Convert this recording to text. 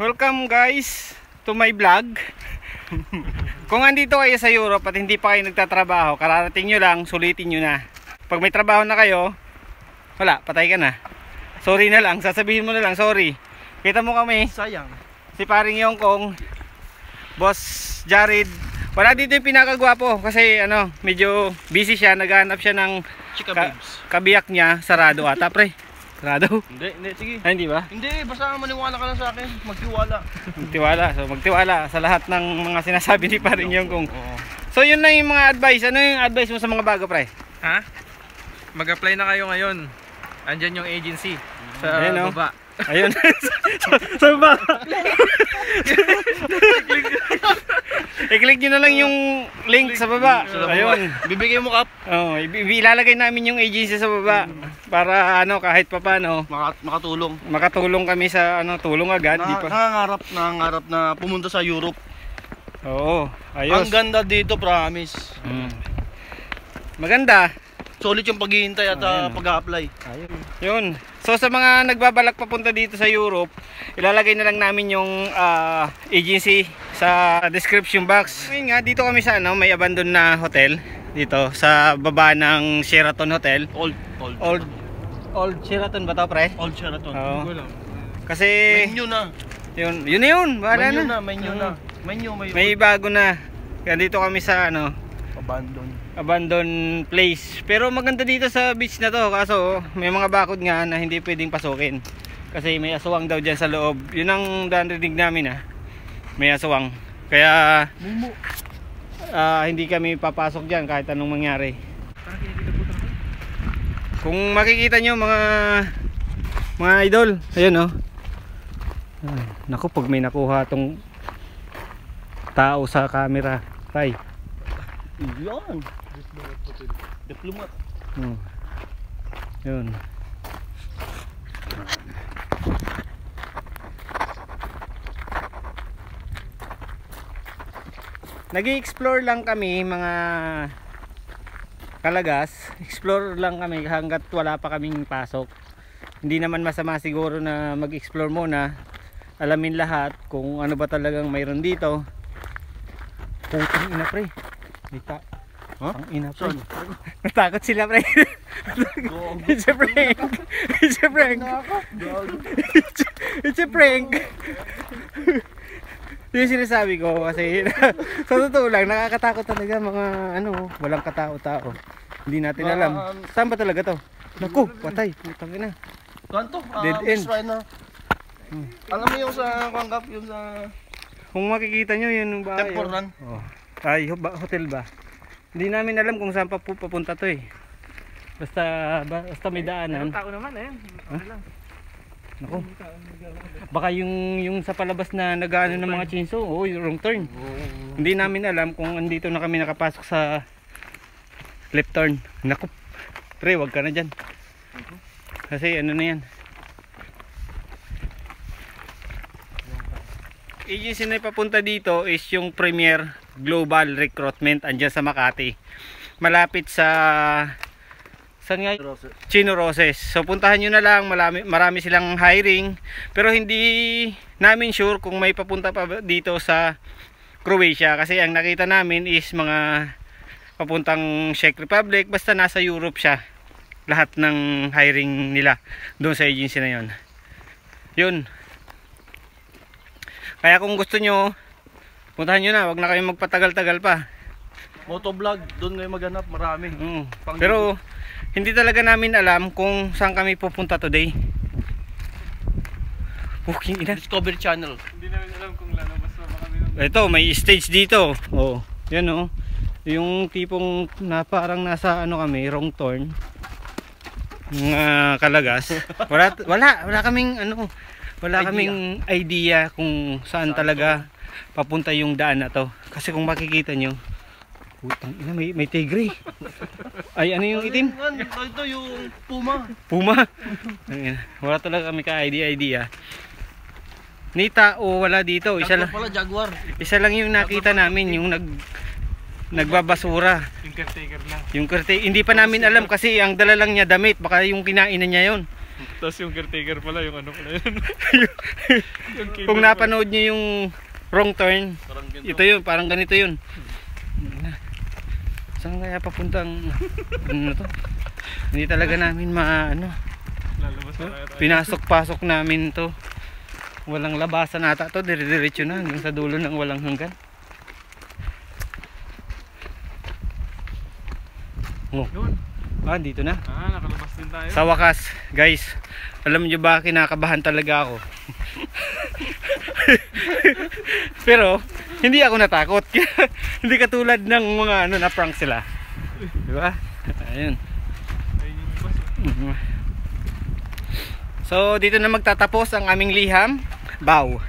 Welcome guys to my vlog. Kung andito kayo sa Europe at hindi pa kayo nagtatrabaho, kararating nyo lang, sulitin nyo na. Pag may trabaho na kayo, wala, patay ka na. Sorry na lang, sasabihin mo na lang, sorry. Kita mo kami, sayang. Si paring Yongkong, Boss Jared. Wala dito yung pinakagwapo kasi ano, medyo busy siya, naghahanap siya ng Chika babes. Kabiyak niya, sarado ata pre. Sarado? Hindi, sige. Ay, hindi ba? Hindi, basta maniwala ka lang sa akin. Magtiwala. Magtiwala. So magtiwala sa lahat ng mga sinasabi ni paring Yongkong. Oo. So yun lang yung mga advice. Ano yung advice mo sa mga bago pre? Ha? Mag-apply na kayo ngayon. Andyan yung agency sa Ayun, no? baba. Ayun. Sa baba. I-click nyo na lang yung link sa baba. Ayun. Bibigay mo kap. Oh, ilalagay namin yung agency sa baba para ano kahit papaano makatulong kami sa ano, tulong agad, di pa. Nangangarap na pumunta sa Europe. Oo, ayos. Ang ganda dito, promise. Maganda. Solid yung paghihintay at pag-a-apply. Ayun. Yun. So sa mga nagbabalak papunta dito sa Europe, ilalagay na lang namin yung agency sa description box. Ngayon nga, dito kami sa ano, may abandoned na hotel dito sa baba ng Sheraton Hotel. Old Sheraton ba to, pre? Old Sheraton. Oo. Kasi Menu na. yun na yun. Wala na. May bago na. Kaya dito kami sa ano, abandoned place. Pero maganda dito sa beach na to. Kaso may mga bakod nga na hindi pwedeng pasukin. Kasi may aswang daw dyan sa loob. Yun ang narinig namin may aswang. Kaya hindi kami papasok dyan kahit anong mangyari. Kung makikita nyo mga idol, ayun naku, pag may nakuha tong tao sa camera, tay. Yan. Diplomat. Yun. Nag-i-explore lang kami mga kalagas. Explore lang kami hanggat wala pa kaming pasok. Hindi naman masama siguro na mag-explore muna. Alamin lahat kung ano ba talagang mayroon dito. Putang ina pre. Dita. Ang ina pre. Natakot sila pre. It's a prank. It's a prank. It's a prank. Yung sinasabi ko kasi sa totoo lang nakakatakot talaga mga ano, walang katao-tao. Hindi natin alam. Saan ba talaga to? Naku, patay. Putang ina. Kanto? Dead end. Alam mo yung sa Kwanggap, yung sa Kung makikita nyo yun yung bahay. Temple Run. Ay, hotel ba? Hindi namin alam kung saan pa papunta to eh. Basta may daanan. Tao naman Naku. Baka yung sa palabas na nag-ano ng mga chinso, yung wrong turn. Hindi namin alam kung andito na kami nakapasok sa left turn. Naku. Pre, wag ka na dyan. Kasi ano na yan. Agency na ipapunta dito is yung Premier Global Recruitment andyan sa Makati. Malapit sa saan nga? Chino Roses. So puntahan nyo na lang, marami silang hiring. Pero hindi namin sure kung may papunta pa dito sa Croatia. Kasi ang nakita namin is mga papuntang Czech Republic. Basta nasa Europe siya. Lahat ng hiring nila doon sa agency na yon. Yun. Kaya kung gusto nyo, puntahan nyo na. Wag na kayong magpatagal-tagal pa. Motovlog, doon ngayon maghanap, marami. Pero hindi talaga namin alam kung saan kami pupunta today. Puking ina. Discovery Channel. Hindi namin alam kung lalabas pa kami. Ito, may stage dito. Yan yung tipong na parang nasa ano kami, wrong turn. Mga kalagas. Wala kaming ano, wala kaming idea kung saan talaga papunta yung daan na to. Kasi kung makikita nyo, putang ina, may tigre. Ay, ano yung itim? Ito yung puma. Puma? Wala talaga kami ka-idea. Nita o wala dito. Isa lang pala, Jaguar. Isa lang yung nakita namin, yung nagbabasura. Yung caretaker lang. Hindi pa namin alam kasi ang dala lang niya damit. Baka yung kinainan niya yon. Tapos yung caretaker pala, yung ano pala yun. Yung keeper Kung pala. napanood nyo yung wrong turn, Parang ganito. ito yun, parang ganito yun. Saan kaya papuntang ano to? Hindi talaga namin maano. Lalabas na kaya tayo. Pinasok-pasok namin to. Walang labasan ata to, dire-diretso na hanggang sa dulo ng walang hanggan. Oh, Yun. dito na. Nakalabas din tayo. Sa wakas, guys, alam nyo ba kinakabahan talaga ako. Pero hindi ako natakot. Hindi katulad ng mga ano na prank sila. Di ba? Ayun. Ayun yung bus. So dito na magtatapos ang aming liham. Bow.